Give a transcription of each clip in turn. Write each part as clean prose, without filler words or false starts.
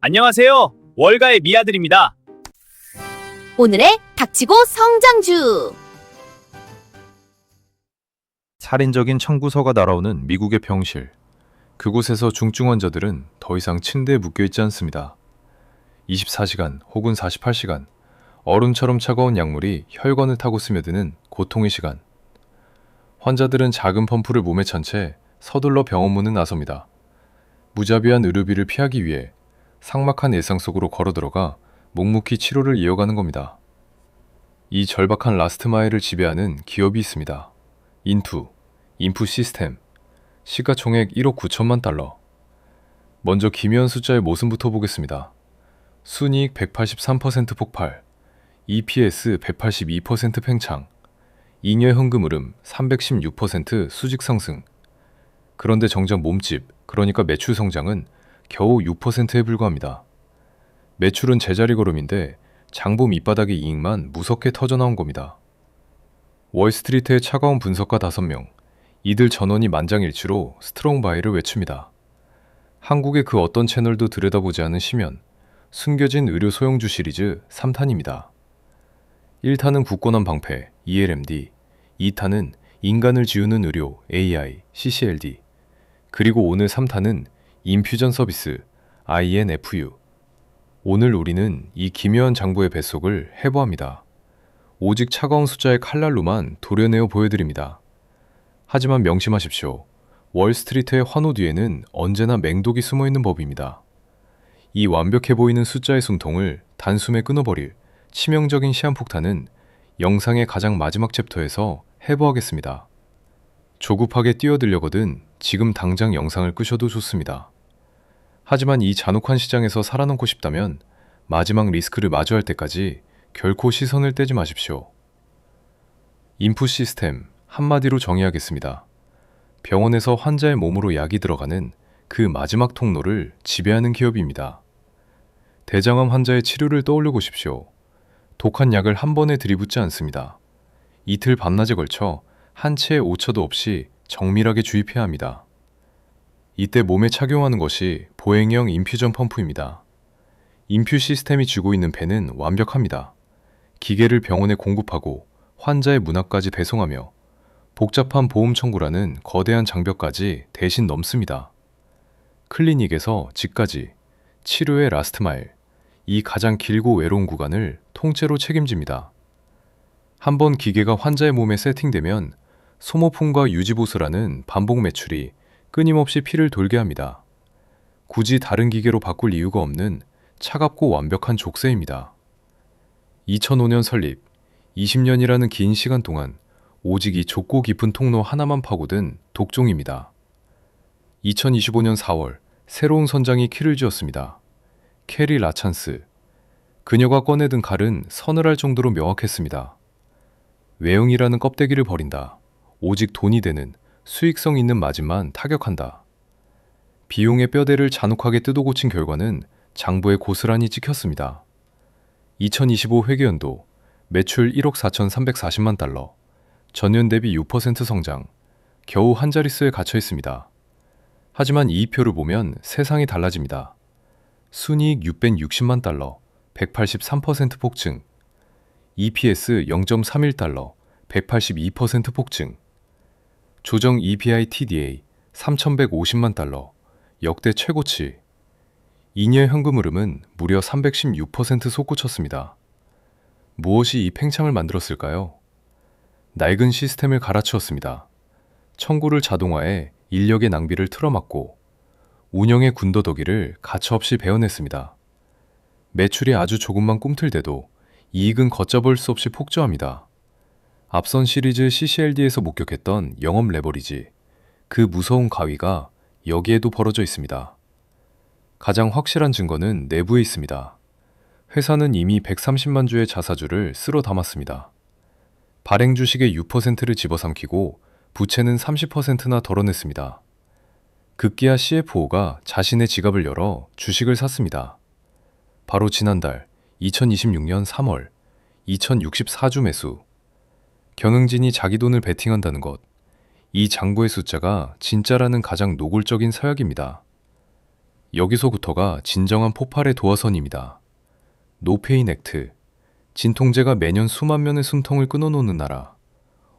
안녕하세요. 월가의 미아들입니다. 오늘의 닥치고 성장주. 살인적인 청구서가 날아오는 미국의 병실. 그곳에서 중증 환자들은 더 이상 침대에 묶여있지 않습니다. 24시간 혹은 48시간, 얼음처럼 차가운 약물이 혈관을 타고 스며드는 고통의 시간. 환자들은 작은 펌프를 몸에 찬 채 서둘러 병원 문을 나섭니다. 무자비한 의료비를 피하기 위해 삭막한 일상 속으로 걸어들어가 묵묵히 치료를 이어가는 겁니다. 이 절박한 라스트 마일을 지배하는 기업이 있습니다. 인프 시스템. 시가총액 1억 9천만 달러. 먼저 기묘한 숫자의 모습부터 보겠습니다. 순이익 183% 폭발, EPS 182% 팽창, 잉여 현금 흐름 316% 수직 상승. 그런데 정작 몸집, 그러니까 매출 성장은 겨우 6%에 불과합니다. 매출은 제자리 걸음인데 장부 밑바닥의 이익만 무섭게 터져나온 겁니다. 월스트리트의 차가운 분석가 5명, 이들 전원이 만장일치로 스트롱 바이를 외칩니다. 한국의 그 어떤 채널도 들여다보지 않은 심연, 숨겨진 의료 소형주 시리즈 3탄입니다. 1탄은 굳건한 방패, ELMD, 2탄은 인간을 지우는 의료, AI, CCLD, 그리고 오늘 3탄은 인퓨전 서비스, INFU. 오늘 우리는 이 기묘한 장부의 뱃속을 해부합니다. 오직 차가운 숫자의 칼날로만 도려내어 보여드립니다. 하지만 명심하십시오. 월스트리트의 환호 뒤에는 언제나 맹독이 숨어있는 법입니다. 이 완벽해 보이는 숫자의 숨통을 단숨에 끊어버릴 치명적인 시한폭탄은 영상의 가장 마지막 챕터에서 해부하겠습니다. 조급하게 뛰어들려거든 지금 당장 영상을 끄셔도 좋습니다. 하지만 이 잔혹한 시장에서 살아남고 싶다면 마지막 리스크를 마주할 때까지 결코 시선을 떼지 마십시오. 인프 시스템, 한마디로 정의하겠습니다. 병원에서 환자의 몸으로 약이 들어가는 그 마지막 통로를 지배하는 기업입니다. 대장암 환자의 치료를 떠올려 보십시오. 독한 약을 한 번에 들이붓지 않습니다. 이틀 밤낮에 걸쳐 한 채의 오차도 없이 정밀하게 주입해야 합니다. 이때 몸에 착용하는 것이 보행형 인퓨전 펌프입니다. 인퓨 시스템이 쥐고 있는 펜은 완벽합니다. 기계를 병원에 공급하고 환자의 문 앞까지 배송하며 복잡한 보험 청구라는 거대한 장벽까지 대신 넘습니다. 클리닉에서 집까지, 치료의 라스트 마일, 이 가장 길고 외로운 구간을 통째로 책임집니다. 한번 기계가 환자의 몸에 세팅되면 소모품과 유지보수라는 반복 매출이 끊임없이 피를 돌게 합니다. 굳이 다른 기계로 바꿀 이유가 없는 차갑고 완벽한 족쇄입니다. 2005년 설립, 20년이라는 긴 시간 동안 오직 이 좁고 깊은 통로 하나만 파고든 독종입니다. 2025년 4월, 새로운 선장이 키를 쥐었습니다. 캐리 라찬스. 그녀가 꺼내든 칼은 서늘할 정도로 명확했습니다. 외형이라는 껍데기를 버린다. 오직 돈이 되는 수익성 있는 마진만 타격한다. 비용의 뼈대를 잔혹하게 뜯어 고친 결과는 장부에 고스란히 찍혔습니다. 2025 회계연도 매출 1억 4,340만 달러, 전년 대비 6% 성장, 겨우 한 자릿수에 갇혀 있습니다. 하지만 이익표를 보면 세상이 달라집니다. 순이익 660만 달러, 183% 폭증, EPS 0.31달러, 182% 폭증, 조정 EBITDA 3,150만 달러, 역대 최고치. 잉여 현금 흐름은 무려 316% 솟구쳤습니다. 무엇이 이 팽창을 만들었을까요? 낡은 시스템을 갈아치웠습니다. 청구를 자동화해 인력의 낭비를 틀어막고 운영의 군더더기를 가차없이 베어냈습니다. 매출이 아주 조금만 꿈틀대도 이익은 걷잡을 수 없이 폭주합니다. 앞선 시리즈 CCLD에서 목격했던 영업 레버리지, 그 무서운 가위가 여기에도 벌어져 있습니다. 가장 확실한 증거는 내부에 있습니다. 회사는 이미 130만 주의 자사주를 쓸어 담았습니다. 발행 주식의 6%를 집어삼키고 부채는 30%나 덜어냈습니다. 급기야 CFO가 자신의 지갑을 열어 주식을 샀습니다. 바로 지난달 2026년 3월 2064주 매수. 경영진이 자기 돈을 베팅한다는 것, 이 장부의 숫자가 진짜라는 가장 노골적인 서약입니다. 여기서부터가 진정한 폭발의 도화선입니다. 노페인 액트, 진통제가 매년 수만 명의 숨통을 끊어놓는 나라.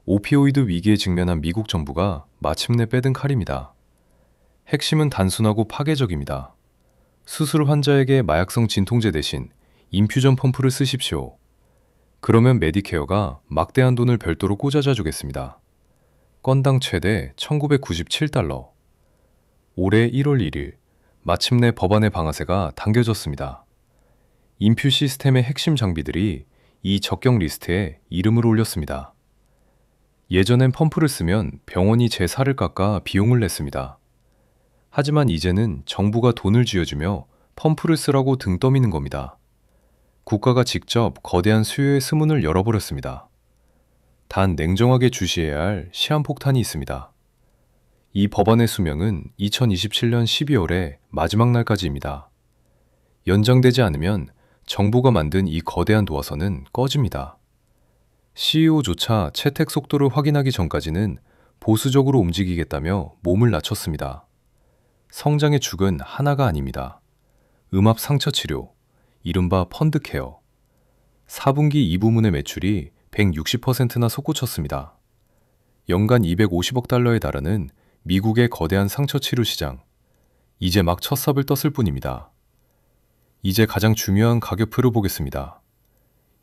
오피오이드 위기에 직면한 미국 정부가 마침내 빼든 칼입니다. 핵심은 단순하고 파괴적입니다. 수술 환자에게 마약성 진통제 대신 인퓨전 펌프를 쓰십시오. 그러면 메디케어가 막대한 돈을 별도로 꽂아줘 주겠습니다. 건당 최대 1997달러. 올해 1월 1일, 마침내 법안의 방아쇠가 당겨졌습니다. 인퓨 시스템의 핵심 장비들이 이 적격 리스트에 이름을 올렸습니다. 예전엔 펌프를 쓰면 병원이 제 살을 깎아 비용을 냈습니다. 하지만 이제는 정부가 돈을 쥐어주며 펌프를 쓰라고 등 떠미는 겁니다. 국가가 직접 거대한 수요의 스문을 열어버렸습니다. 단 냉정하게 주시해야 할 시한폭탄이 있습니다. 이 법안의 수명은 2027년 12월의 마지막 날까지입니다. 연장되지 않으면 정부가 만든 이 거대한 도화선은 꺼집니다. CEO조차 채택 속도를 확인하기 전까지는 보수적으로 움직이겠다며 몸을 낮췄습니다. 성장의 축은 하나가 아닙니다. 음압 상처 치료, 이른바 펀드 케어. 4분기 이 부문의 매출이 160%나 솟구쳤습니다. 연간 250억 달러에 달하는 미국의 거대한 상처 치료 시장. 이제 막 첫 삽을 떴을 뿐입니다. 이제 가장 중요한 가격표를 보겠습니다.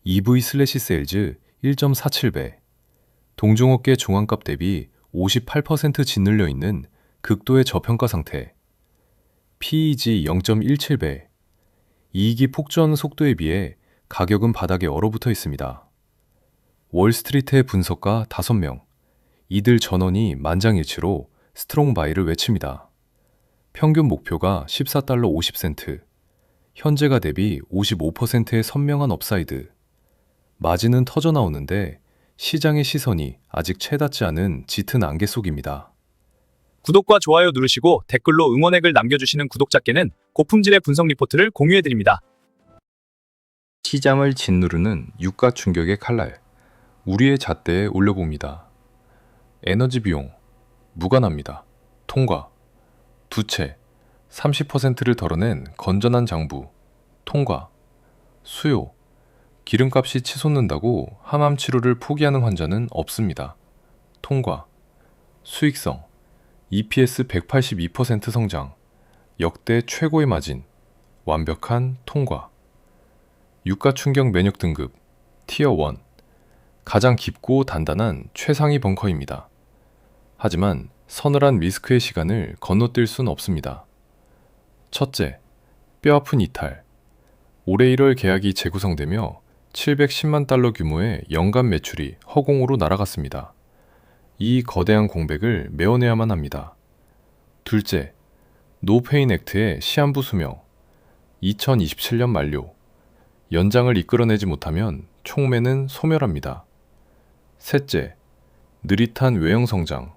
EV/세일즈 1.47배. 동종업계 종합값 대비 58% 짓눌려 있는 극도의 저평가 상태. PEG 0.17배. 이익이 폭주하는 속도에 비해 가격은 바닥에 얼어붙어 있습니다. 월스트리트의 분석가 5명. 이들 전원이 만장일치로 스트롱 바이를 외칩니다. 평균 목표가 14달러 50센트. 현재가 대비 55%의 선명한 업사이드. 마진은 터져 나오는데 시장의 시선이 아직 채닿지 않은 짙은 안개 속입니다. 구독과 좋아요 누르시고 댓글로 응원액을 남겨주시는 구독자께는 고품질의 분석 리포트를 공유해드립니다. 시장을 짓누르는 유가 충격의 칼날. 우리의 잣대에 올려봅니다. 에너지 비용, 무관합니다. 통과. 부채, 30%를 덜어낸 건전한 장부. 통과. 수요, 기름값이 치솟는다고 항암 치료를 포기하는 환자는 없습니다. 통과. 수익성, EPS 182% 성장, 역대 최고의 마진, 완벽한 통과. 유가 충격 면역 등급, 티어 1, 가장 깊고 단단한 최상위 벙커입니다. 하지만 서늘한 리스크의 시간을 건너뛸 순 없습니다. 첫째, 뼈아픈 이탈. 올해 1월 계약이 재구성되며 710만 달러 규모의 연간 매출이 허공으로 날아갔습니다. 이 거대한 공백을 메워내야만 합니다. 둘째, 노페인 액트의 시한부 수명. 2027년 만료. 연장을 이끌어내지 못하면 촉매는 소멸합니다. 셋째, 느릿한 외형 성장.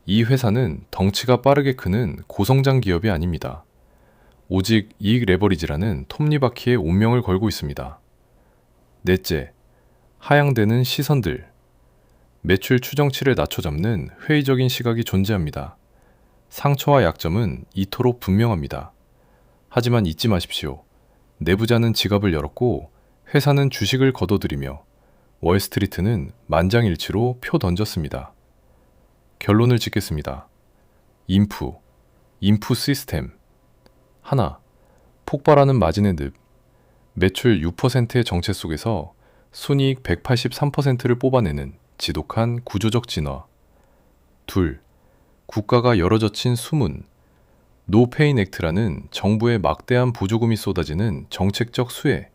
이 회사는 덩치가 빠르게 크는 고성장 기업이 아닙니다. 오직 이익 레버리지라는 톱니바퀴에 운명을 걸고 있습니다. 넷째, 하향되는 시선들. 매출 추정치를 낮춰잡는 회의적인 시각이 존재합니다. 상처와 약점은 이토록 분명합니다. 하지만 잊지 마십시오. 내부자는 지갑을 열었고 회사는 주식을 거둬들이며 월스트리트는 만장일치로 표 던졌습니다. 결론을 짓겠습니다. 인프 시스템. 하나, 폭발하는 마진의 늪. 매출 6%의 정체 속에서 순이익 183%를 뽑아내는 지독한 구조적 진화. 둘, 국가가 열어젖힌 수문. 노페인 액트라는 정부의 막대한 보조금이 쏟아지는 정책적 수혜.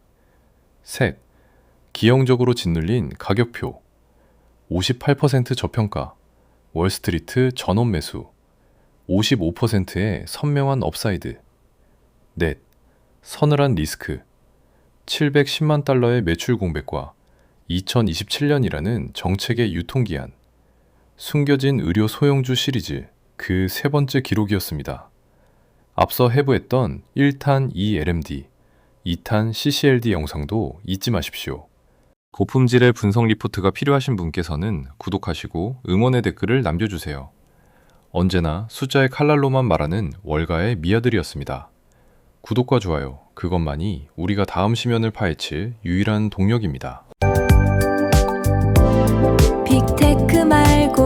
셋, 기형적으로 짓눌린 가격표. 58% 저평가. 월스트리트 전원 매수. 55%의 선명한 업사이드. 넷, 서늘한 리스크. 710만 달러의 매출 공백과 2027년이라는 정책의 유통기한. 숨겨진 의료 소형주 시리즈 그 세 번째 기록이었습니다. 앞서 해부했던 1탄 ELMD, 2탄 CCLD 영상도 잊지 마십시오. 고품질의 분석 리포트가 필요하신 분께서는 구독하시고 응원의 댓글을 남겨주세요. 언제나 숫자의 칼날로만 말하는 월가의 미아들이었습니다. 구독과 좋아요, 그것만이 우리가 다음 시면을 파헤칠 유일한 동력입니다. 빅테크 말고